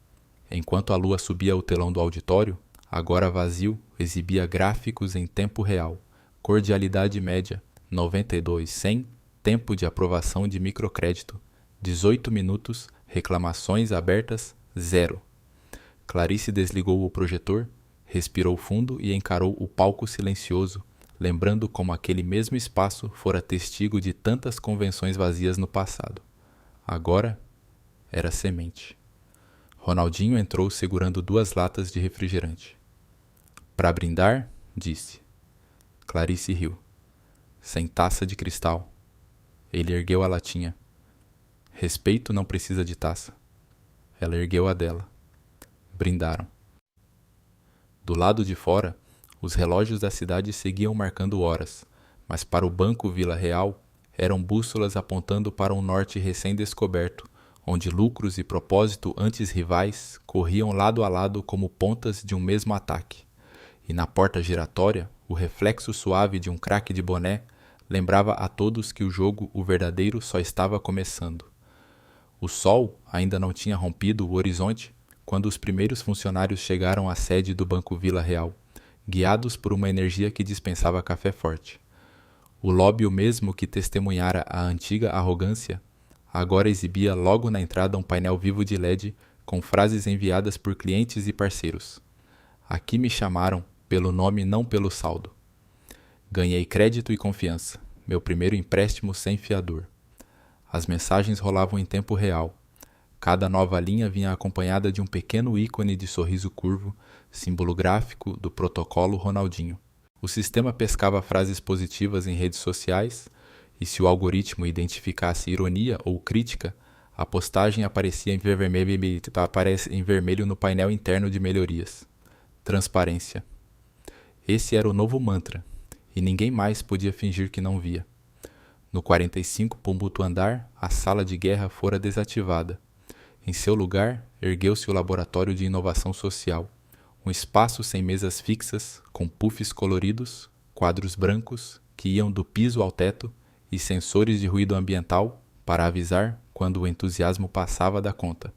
Enquanto a lua subia o telão do auditório, agora vazio, exibia gráficos em tempo real. Cordialidade média, 92/100, tempo de aprovação de microcrédito, 18 minutos, reclamações abertas, 0. Clarice desligou o projetor, respirou fundo e encarou o palco silencioso, lembrando como aquele mesmo espaço fora testigo de tantas convenções vazias no passado. Agora era semente. Ronaldinho entrou segurando 2 latas de refrigerante. Para brindar, disse. Clarice riu. Sem taça de cristal. Ele ergueu a latinha. Respeito não precisa de taça. Ela ergueu a dela. Brindaram. Do lado de fora, os relógios da cidade seguiam marcando horas, mas para o Banco Vila Real eram bússolas apontando para um norte recém-descoberto, onde lucros e propósito antes rivais corriam lado a lado como pontas de um mesmo ataque. E na porta giratória, o reflexo suave de um craque de boné lembrava a todos que o jogo, o verdadeiro, só estava começando. O sol ainda não tinha rompido o horizonte quando os primeiros funcionários chegaram à sede do Banco Vila Real, guiados por uma energia que dispensava café forte. O lobby, o mesmo que testemunhara a antiga arrogância, agora exibia logo na entrada um painel vivo de LED com frases enviadas por clientes e parceiros. Aqui me chamaram pelo nome, não pelo saldo. Ganhei crédito e confiança, meu primeiro empréstimo sem fiador. As mensagens rolavam em tempo real. Cada nova linha vinha acompanhada de um pequeno ícone de sorriso curvo, símbolo gráfico do protocolo Ronaldinho. O sistema pescava frases positivas em redes sociais, e se o algoritmo identificasse ironia ou crítica, a postagem aparecia em vermelho no painel interno de melhorias. Transparência. Esse era o novo mantra, e ninguém mais podia fingir que não via. No 45 Pombuto andar, a sala de guerra fora desativada. Em seu lugar, ergueu-se o Laboratório de Inovação Social, um espaço sem mesas fixas, com puffs coloridos, quadros brancos que iam do piso ao teto e sensores de ruído ambiental para avisar quando o entusiasmo passava da conta.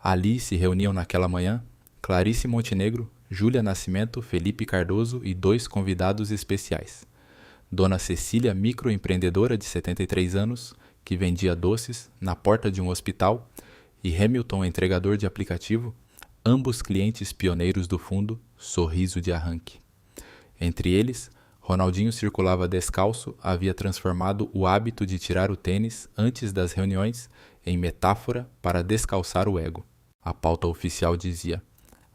Ali se reuniam naquela manhã Clarice Montenegro, Júlia Nascimento, Felipe Cardoso e 2 convidados especiais. Dona Cecília, microempreendedora de 73 anos, que vendia doces na porta de um hospital, e Hamilton, entregador de aplicativo, ambos clientes pioneiros do fundo Sorriso de Arranque. Entre eles, Ronaldinho circulava descalço, havia transformado o hábito de tirar o tênis antes das reuniões em metáfora para descalçar o ego. A pauta oficial dizia: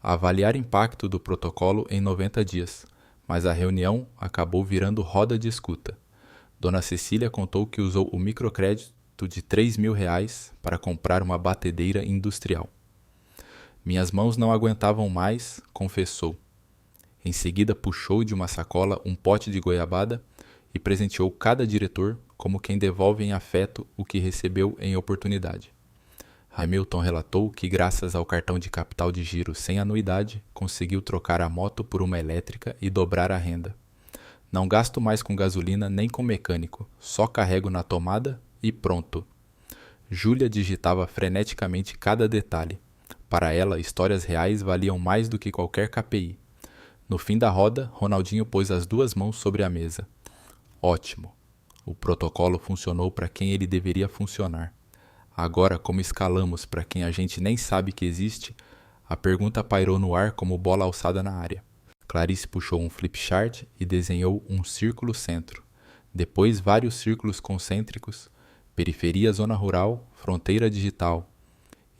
avaliar impacto do protocolo em 90 dias, mas a reunião acabou virando roda de escuta. Dona Cecília contou que usou o microcrédito de R$ 3.000 para comprar uma batedeira industrial. Minhas mãos não aguentavam mais, confessou. Em seguida puxou de uma sacola um pote de goiabada e presenteou cada diretor como quem devolve em afeto o que recebeu em oportunidade. Hamilton relatou que, graças ao cartão de capital de giro sem anuidade, conseguiu trocar a moto por uma elétrica e dobrar a renda. Não gasto mais com gasolina nem com mecânico, só carrego na tomada e pronto. Júlia digitava freneticamente cada detalhe. Para ela, histórias reais valiam mais do que qualquer KPI. No fim da roda, Ronaldinho pôs as duas mãos sobre a mesa. Ótimo. O protocolo funcionou para quem ele deveria funcionar. Agora, como escalamos para quem a gente nem sabe que existe, a pergunta pairou no ar como bola alçada na área. Clarice puxou um flipchart e desenhou um círculo centro. Depois vários círculos concêntricos, periferia zona rural, fronteira digital,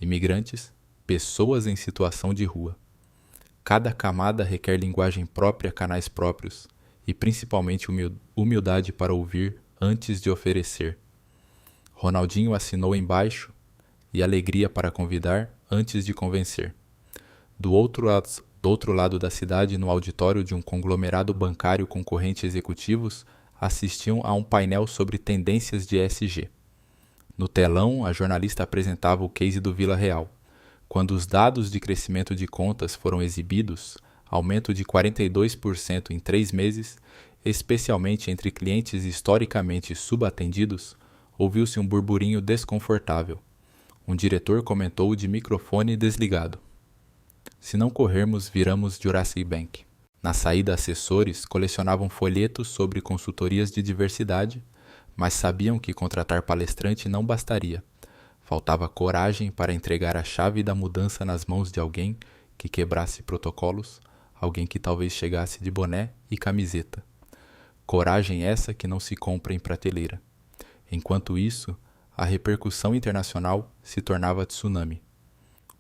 imigrantes, pessoas em situação de rua. Cada camada requer linguagem própria, canais próprios e principalmente humildade para ouvir antes de oferecer. Ronaldinho assinou embaixo e alegria para convidar antes de convencer. Do outro lado da cidade, no auditório de um conglomerado bancário com correntes executivos, assistiam a um painel sobre tendências de ESG. No telão, a jornalista apresentava o case do Vila Real. Quando os dados de crescimento de contas foram exibidos, aumento de 42% em 3 meses, especialmente entre clientes historicamente subatendidos, ouviu-se um burburinho desconfortável. Um diretor comentou de microfone desligado. Se não corrermos, viramos Jurassic Bank. Na saída, assessores colecionavam folhetos sobre consultorias de diversidade, mas sabiam que contratar palestrante não bastaria. Faltava coragem para entregar a chave da mudança nas mãos de alguém que quebrasse protocolos, alguém que talvez chegasse de boné e camiseta. Coragem essa que não se compra em prateleira. Enquanto isso, a repercussão internacional se tornava tsunami.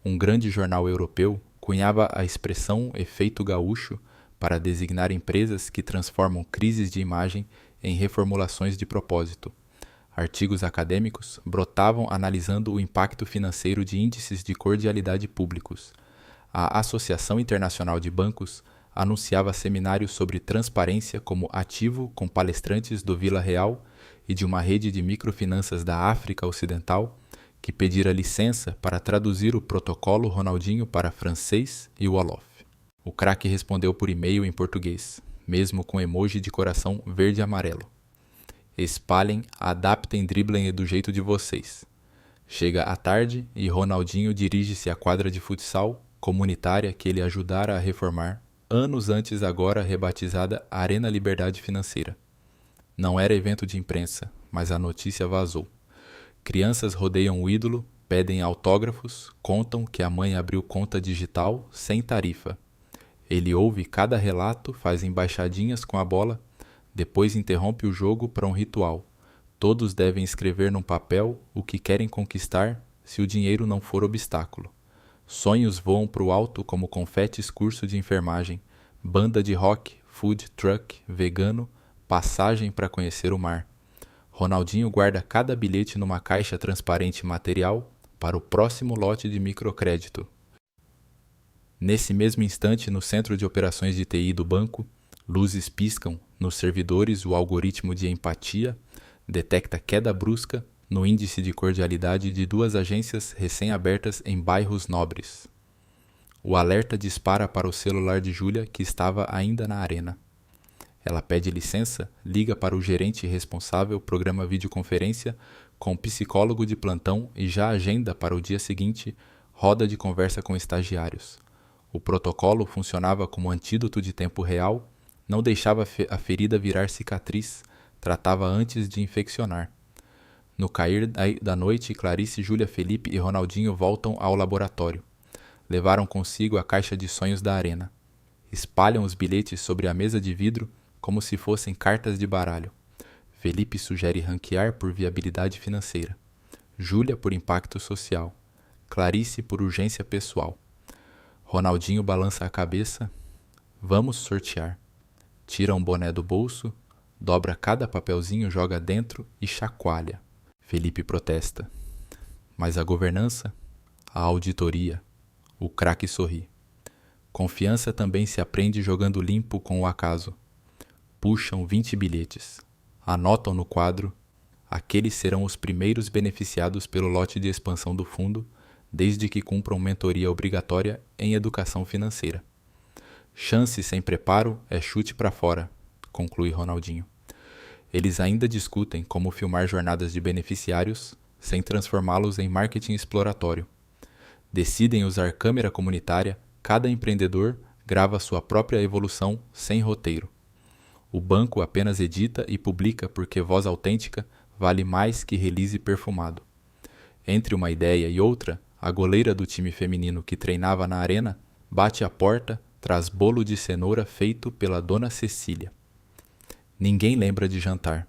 Um grande jornal europeu cunhava a expressão efeito gaúcho para designar empresas que transformam crises de imagem em reformulações de propósito. Artigos acadêmicos brotavam analisando o impacto financeiro de índices de cordialidade públicos. A Associação Internacional de Bancos anunciava seminários sobre transparência como ativo com palestrantes do Vila Real e de uma rede de microfinanças da África Ocidental que pedira licença para traduzir o protocolo Ronaldinho para francês e Wolof. O craque respondeu por e-mail em português, mesmo com emoji de coração verde e amarelo. Espalhem, adaptem, driblem do jeito de vocês. Chega à tarde e Ronaldinho dirige-se à quadra de futsal comunitária que ele ajudara a reformar, anos antes agora rebatizada Arena Liberdade Financeira. Não era evento de imprensa, mas a notícia vazou. Crianças rodeiam o ídolo, pedem autógrafos, contam que a mãe abriu conta digital sem tarifa. Ele ouve cada relato, faz embaixadinhas com a bola, depois interrompe o jogo para um ritual. Todos devem escrever num papel o que querem conquistar se o dinheiro não for obstáculo. Sonhos voam para o alto como confetes curso de enfermagem, banda de rock, food truck, vegano, passagem para conhecer o mar. Ronaldinho guarda cada bilhete numa caixa transparente material para o próximo lote de microcrédito. Nesse mesmo instante, no centro de operações de TI do banco, luzes piscam, nos servidores o algoritmo de empatia detecta queda brusca no índice de cordialidade de 2 agências recém-abertas em bairros nobres. O alerta dispara para o celular de Júlia, que estava ainda na arena. Ela pede licença, liga para o gerente responsável, programa videoconferência com o psicólogo de plantão e já agenda para o dia seguinte roda de conversa com estagiários. O protocolo funcionava como antídoto de tempo real, não deixava a ferida virar cicatriz, tratava antes de infeccionar. No cair da noite, Clarice, Júlia, Felipe e Ronaldinho voltam ao laboratório. Levaram consigo a caixa de sonhos da arena. Espalham os bilhetes sobre a mesa de vidro como se fossem cartas de baralho. Felipe sugere ranquear por viabilidade financeira. Júlia por impacto social. Clarice por urgência pessoal. Ronaldinho balança a cabeça. Vamos sortear. Tira um boné do bolso, dobra cada papelzinho, joga dentro e chacoalha. Felipe protesta. Mas a governança? A auditoria? O craque sorri. Confiança também se aprende jogando limpo com o acaso. Puxam 20 bilhetes. Anotam no quadro. Aqueles serão os primeiros beneficiados pelo lote de expansão do fundo, desde que cumpram mentoria obrigatória em educação financeira. Chance sem preparo é chute para fora, conclui Ronaldinho. Eles ainda discutem como filmar jornadas de beneficiários sem transformá-los em marketing exploratório. Decidem usar câmera comunitária, cada empreendedor grava sua própria evolução sem roteiro. O banco apenas edita e publica porque voz autêntica vale mais que release perfumado. Entre uma ideia e outra, a goleira do time feminino que treinava na arena bate a porta, traz bolo de cenoura feito pela dona Cecília. Ninguém lembra de jantar.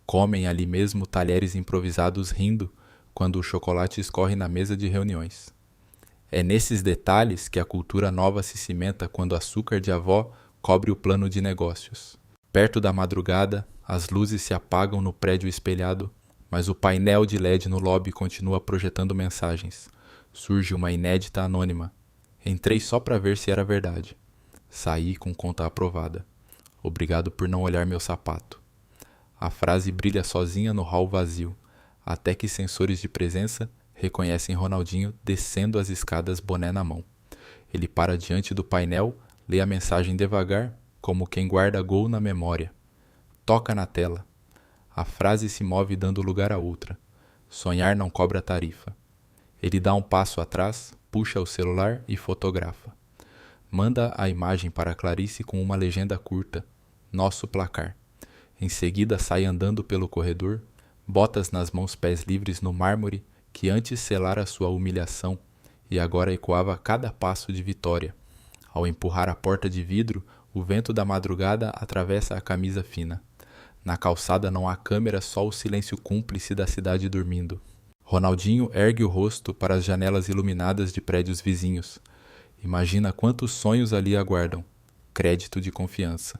Comem ali mesmo talheres improvisados rindo quando o chocolate escorre na mesa de reuniões. É nesses detalhes que a cultura nova se cimenta quando açúcar de avó cobre o plano de negócios. Perto da madrugada, as luzes se apagam no prédio espelhado, mas o painel de LED no lobby continua projetando mensagens. Surge uma inédita anônima. Entrei só para ver se era verdade. Saí com conta aprovada. Obrigado por não olhar meu sapato. A frase brilha sozinha no hall vazio, até que sensores de presença reconhecem Ronaldinho descendo as escadas, boné na mão. Ele para diante do painel, lê a mensagem devagar, como quem guarda gol na memória. Toca na tela. A frase se move dando lugar a outra. Sonhar não cobra tarifa. Ele dá um passo atrás, puxa o celular e fotografa. Manda a imagem para Clarice com uma legenda curta. Nosso placar. Em seguida sai andando pelo corredor, botas nas mãos, pés livres no mármore que antes selara sua humilhação e agora ecoava cada passo de vitória. Ao empurrar a porta de vidro, o vento da madrugada atravessa a camisa fina. Na calçada não há câmera, só o silêncio cúmplice da cidade dormindo. Ronaldinho ergue o rosto para as janelas iluminadas de prédios vizinhos. Imagina quantos sonhos ali aguardam. Crédito de confiança.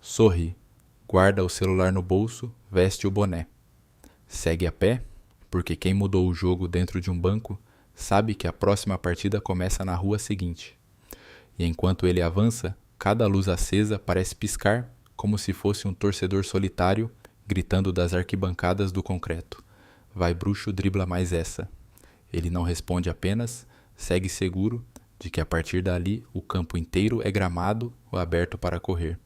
Sorri. Guarda o celular no bolso, veste o boné. Segue a pé, porque quem mudou o jogo dentro de um banco sabe que a próxima partida começa na rua seguinte. E enquanto ele avança, cada luz acesa parece piscar como se fosse um torcedor solitário gritando das arquibancadas do concreto. Vai bruxo, dribla mais essa. Ele não responde apenas, segue seguro de que a partir dali o campo inteiro é gramado ou aberto para correr.